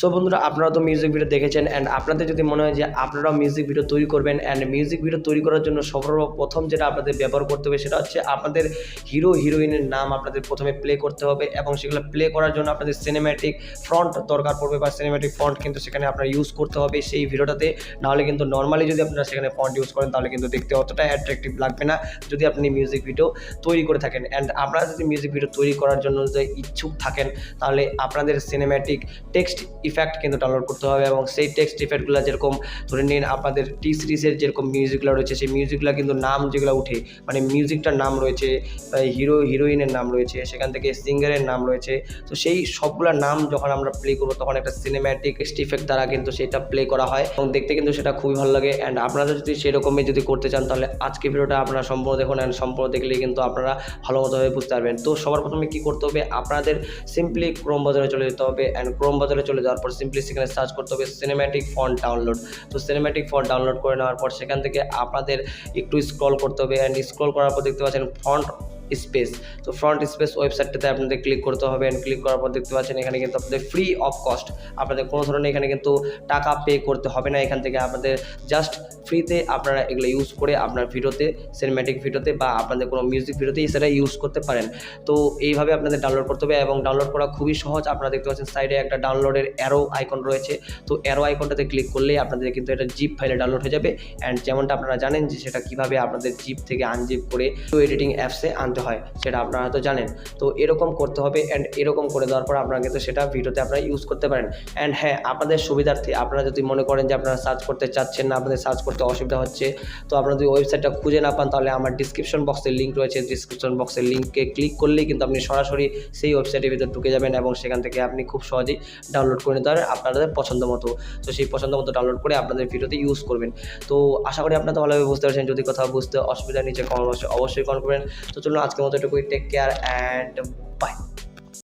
So বন্ধুরা, আপনারা তো মিউজিক ভিডিও দেখেছেন অ্যান্ড আপনাদের যদি মনে হয় যে আপনারাও মিউজিক ভিডিও তৈরি করবেন অ্যান্ড মিউজিক ভিডিও তৈরি করার জন্য সর্বপ্রথম যেটা আপনাদের ব্যবহার করতে হবে সেটা হচ্ছে আপনাদের হিরো হিরোইনের নাম আপনাদের প্রথমে প্লে করতে হবে এবং সেগুলো প্লে করার জন্য আপনাদের সিনেম্যাটিক ফ্রন্ট দরকার পড়বে বা সিনেম্যাটিক ফন্ট কিন্তু সেখানে আপনারা ইউজ করতে হবে সেই ভিডিওটাতে। নাহলে কিন্তু নর্মালি যদি আপনারা সেখানে ফন্ট ইউজ করেন তাহলে কিন্তু দেখতে অতটা অ্যাট্রাকটিভ লাগবে না যদি আপনি মিউজিক ভিডিও তৈরি করে থাকেন। অ্যান্ড আপনারা যদি মিউজিক ভিডিও তৈরি করার জন্য যদি ইচ্ছুক থাকেন তাহলে আপনাদের সিনেম্যাটিক টেক্সট ইফেক্ট কিন্তু ডাউনলোড করতে হবে এবং সেই টেক্সট ইফেক্টগুলো যেরকম ধরে নিন আপনাদের টি সিরিজের যেরকম মিউজিকগুলো রয়েছে সেই মিউজিকগুলো কিন্তু নাম যেগুলো উঠে মানে মিউজিকটার নাম রয়েছে, হিরো হিরোইনের নাম রয়েছে, সেখান থেকে সিঙ্গারের নাম রয়েছে। তো সেই সবগুলোর নাম যখন আমরা প্লে করবো তখন একটা সিনেম্যাটিক টেক্সট ইফেক্ট দ্বারা কিন্তু সেটা প্লে করা হয় এবং দেখতে কিন্তু সেটা খুবই ভালো লাগে। অ্যান্ড আপনারা যদি সেরকমই যদি করতে চান তাহলে আজকে ভিডিওটা আপনারা সম্পূর্ণ দেখুন অ্যান্ড সম্পূর্ণ দেখলেই কিন্তু আপনারা ভালো মতোভাবে বুঝতে পারবেন। তো সবার প্রথমে কী করতে হবে, আপনাদের সিম্পলি ক্রোম বাজারে চলে যেতে হবে অ্যান্ড ক্রোম বাজারে চলে যাওয়ার পর সিম্পলি সেখানে সার্চ করতে হবে সিনেম্যাটিক ফন্ট ডাউনলোড। তো সিনেম্যাটিক ফন্ট ডাউনলোড করে নেওয়ার পর সেখান থেকে আপনাদের একটু স্ক্রল করতে হবে অ্যান্ড স্ক্রল করার পর দেখতে পাচ্ছেন ফন্ট স্পেস। তো ফ্রন্ট স্পেস ওয়েবসাইটটাতে আপনাদের ক্লিক করতে হবে অ্যান্ড ক্লিক করার পর দেখতে পাচ্ছেন এখানে কিন্তু আপনাদের ফ্রি অফ কস্ট, আপনাদের কোনো ধরনের এখানে কিন্তু টাকা পে করতে হবে না। এখান থেকে আপনাদের জাস্ট ফ্রিতে আপনারা এগুলো ইউজ করে আপনার ভিডিওতে, সিনেম্যাটিক ভিডিওতে বা আপনাদের কোনো মিউজিক ভিডিওতে সেটা ইউজ করতে পারেন। তো এইভাবে আপনাদের ডাউনলোড করতে হবে এবং ডাউনলোড করা খুবই সহজ। আপনারা দেখতে পাচ্ছেন সাইডে একটা ডাউনলোডের অ্যারো আইকন রয়েছে, তো অ্যারো আইকনটাতে ক্লিক করলেই আপনাদের কিন্তু এটা জিপ ফাইলে ডাউনলোড হয়ে যাবে। অ্যান্ড যেমনটা আপনারা জানেন যে সেটা কীভাবে আপনাদের জিপ থেকে আনজিপ করে এডিটিং অ্যাপসে আনতে হয় সেটা আপনারা হয়তো জানেন। তো এরকম করতে হবে অ্যান্ড এরকম করে দেওয়ার পর আপনারা কিন্তু সেটা ভিডিওতে আপনারা ইউজ করতে পারেন। অ্যান্ড হ্যাঁ, আপনাদের সুবিধার্থে আপনারা যদি মনে করেন যে আপনারা সার্চ করতে চাচ্ছেন না, আপনাদের সার্চ করতে অসুবিধা হচ্ছে, তো আপনারা যদি ওয়েবসাইটটা খুঁজে না পান তাহলে আমার ডিসক্রিপশন বক্সের লিঙ্ক রয়েছে, ডিসক্রিপশন বক্সের লিঙ্কে ক্লিক করলেই কিন্তু আপনি সরাসরি সেই ওয়েবসাইটের ভিতরে ঢুকে যাবেন এবং সেখান থেকে আপনি খুব সহজেই ডাউনলোড করে নিতে পারেন আপনাদের পছন্দ মতো। তো সেই পছন্দ মতো ডাউনলোড করে আপনাদের ভিডিওতে ইউজ করবেন। তো আশা করি আপনারা ভালোভাবে বুঝতে পারছেন। যদি কোথাও বুঝতে অসুবিধা নিচে কমেন্ট বক্সে অবশ্যই কমেন্ট করবেন। তো চলুন আজকের মতো এটুকুই, টেক কেয়ার অ্যান্ড বাই।